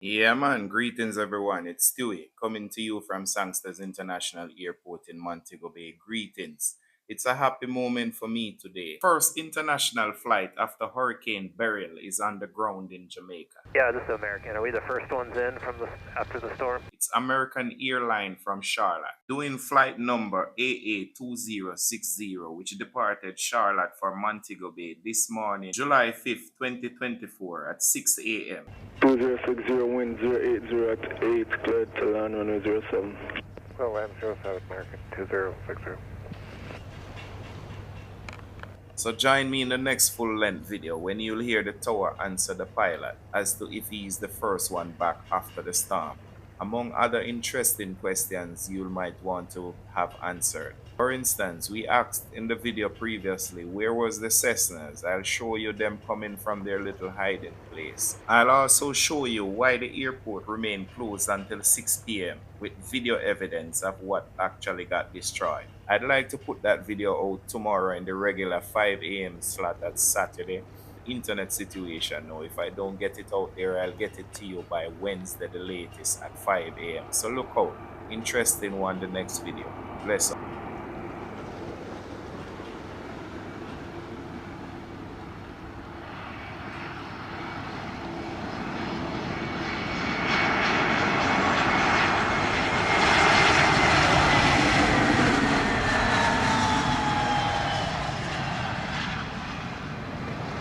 Yeah, man. Greetings, everyone. It's Stewie coming to you from Sangsters International Airport in Montego Bay. Greetings. It's a happy moment for me today. First international flight after Hurricane Beryl is on the ground in Jamaica. Yeah, this is American. Are we the first ones in from the after the storm? It's American Airline from Charlotte, doing flight number AA2060, which departed Charlotte for Montego Bay this morning, July 5th, 2024 at 6 a.m. 2060, wind 080 at 8, cleared to land 1007. Well, land 07 American 2060. So join me in the next full-length video when you'll hear the tower answer the pilot as to if he is the first one back after the storm, among other interesting questions you might want to have answered. For instance, we asked in the video previously, where was the Cessnas? I'll show you them coming from their little hiding place. I'll also show you why the airport remained closed until 6 p.m. with video evidence of what actually got destroyed. I'd like to put that video out tomorrow in the regular 5 a.m. slot at Saturday. Internet situation now, if I don't get it out there, I'll get it to you by Wednesday the latest at 5 a.m. So look out. Interesting one the next video. Bless up.